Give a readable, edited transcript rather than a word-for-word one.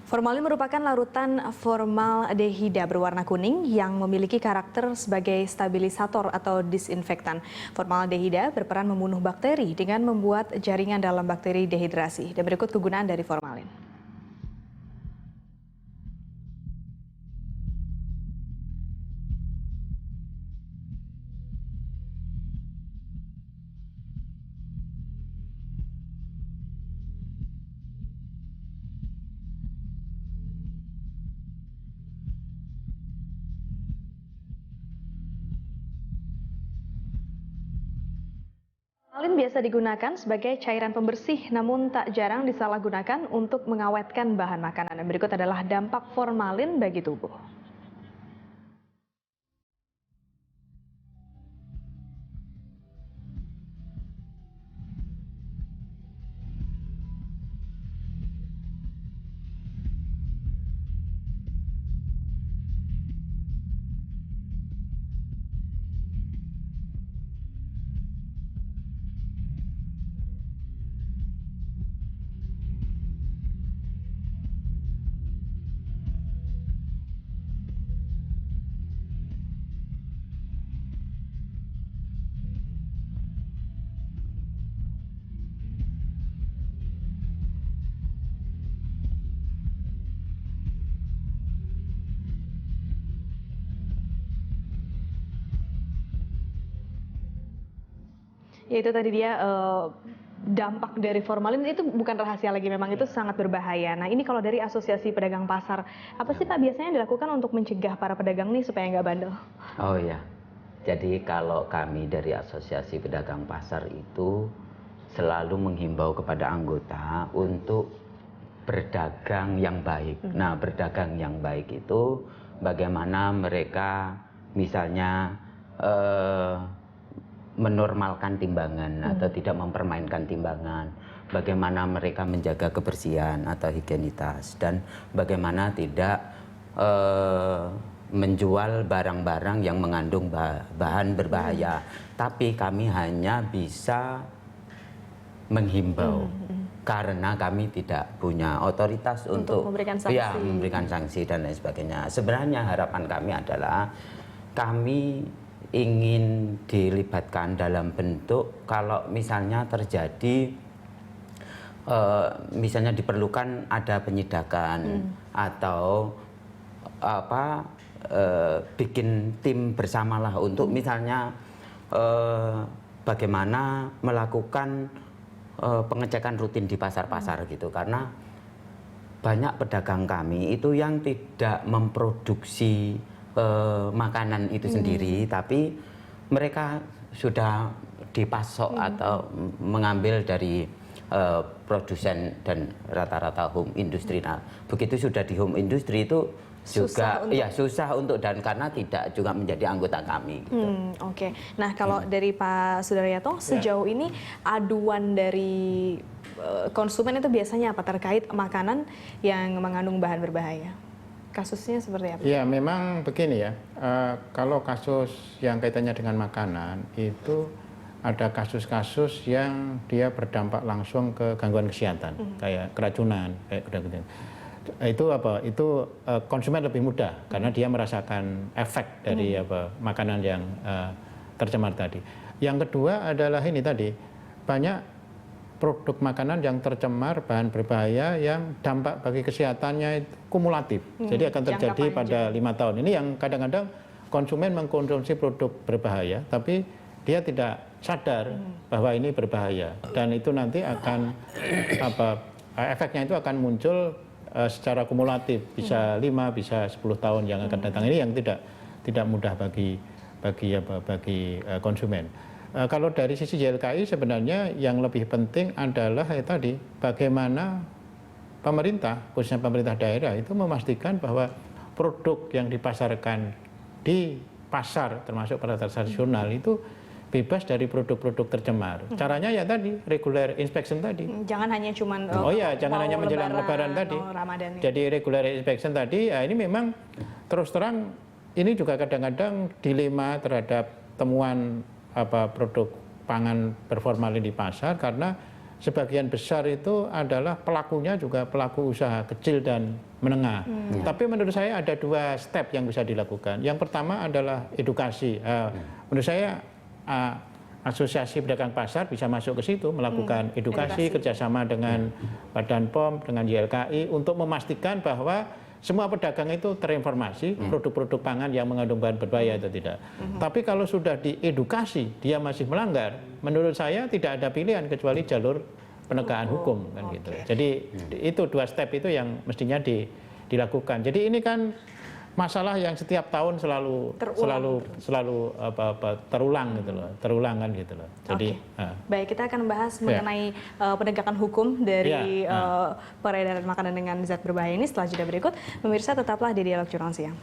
Formalin merupakan larutan formaldehida berwarna kuning yang memiliki karakter sebagai stabilisator atau disinfektan. Formaldehida berperan membunuh bakteri dengan membuat jaringan dalam bakteri dehidrasi. Dan berikut kegunaan dari formalin. Formalin biasa digunakan sebagai cairan pembersih, namun tak jarang disalahgunakan untuk mengawetkan bahan makanan. Dan berikut adalah dampak formalin bagi tubuh. Ya itu tadi dia dampak dari formalin itu bukan rahasia lagi, memang itu sangat berbahaya. Nah ini kalau dari Asosiasi Pedagang Pasar, apa sih Pak biasanya dilakukan untuk mencegah para pedagang nih supaya nggak bandel? Oh iya, jadi kalau kami dari Asosiasi Pedagang Pasar itu selalu menghimbau kepada anggota untuk berdagang yang baik. Nah, berdagang yang baik itu bagaimana mereka misalnya menormalkan timbangan atau tidak mempermainkan timbangan, bagaimana mereka menjaga kebersihan atau higienitas, dan bagaimana tidak menjual barang-barang yang mengandung bahan berbahaya. Tapi kami hanya bisa menghimbau karena kami tidak punya otoritas untuk memberikan sanksi. Ya, memberikan sanksi dan lain sebagainya. Sebenarnya harapan kami adalah kami ingin dilibatkan dalam bentuk kalau misalnya terjadi misalnya diperlukan ada penyidakan atau apa bikin tim bersamalah untuk misalnya bagaimana melakukan pengecekan rutin di pasar-pasar gitu, karena banyak pedagang kami itu yang tidak memproduksi makanan itu sendiri, tapi mereka sudah dipasok atau mengambil dari produsen dan rata-rata home industry. Nah, begitu sudah di home industry itu juga susah untuk dan karena tidak juga menjadi anggota kami. Gitu. Oke. Nah kalau dari Pak Sudaryanto, sejauh ini aduan dari konsumen itu biasanya apa terkait makanan yang mengandung bahan berbahaya? Kasusnya seperti apa? Ya memang begini ya, kalau kasus yang kaitannya dengan makanan itu ada kasus-kasus yang dia berdampak langsung ke gangguan kesehatan, kayak keracunan, kayak gitu. Itu apa? Itu konsumen lebih mudah karena dia merasakan efek dari makanan yang tercemar tadi. Yang kedua adalah ini tadi, banyak produk makanan yang tercemar bahan berbahaya yang dampak bagi kesehatannya itu kumulatif. Jadi akan terjadi pada 5 tahun. Ini yang kadang-kadang konsumen mengkonsumsi produk berbahaya tapi dia tidak sadar bahwa ini berbahaya, dan itu nanti akan efeknya itu akan muncul secara kumulatif, bisa 5 bisa 10 tahun yang akan datang. Ini yang tidak mudah bagi konsumen. Kalau dari sisi YLKI sebenarnya yang lebih penting adalah tadi bagaimana pemerintah, khususnya pemerintah daerah itu memastikan bahwa produk yang dipasarkan di pasar termasuk pasar tradisional itu bebas dari produk-produk tercemar. Caranya ya tadi regular inspection tadi. Jangan hanya cuman jangan hanya menjelang lebaran tadi. Jadi regular inspection tadi, ya ini memang terus terang ini juga kadang-kadang dilema terhadap temuan produk pangan berformalin di pasar karena sebagian besar itu adalah pelakunya juga pelaku usaha kecil dan menengah. Tapi menurut saya ada 2 step yang bisa dilakukan. Yang pertama adalah edukasi. Menurut saya Asosiasi Pedagang Pasar bisa masuk ke situ melakukan edukasi kerjasama dengan Badan POM, dengan YLKI untuk memastikan bahwa semua pedagang itu terinformasi produk-produk pangan yang mengandung bahan berbahaya atau tidak. Tapi kalau sudah diedukasi dia masih melanggar, menurut saya tidak ada pilihan kecuali jalur penegakan hukum kan gitu. Jadi itu 2 step itu yang mestinya dilakukan. Jadi ini kan masalah yang setiap tahun selalu terulang gitu loh, terulang kan gitu loh. Jadi baik, kita akan membahas mengenai penegakan hukum dari peredaran makanan dengan zat berbahaya ini setelah jeda berikut. Pemirsa tetaplah di Dialog Jurnal Siang.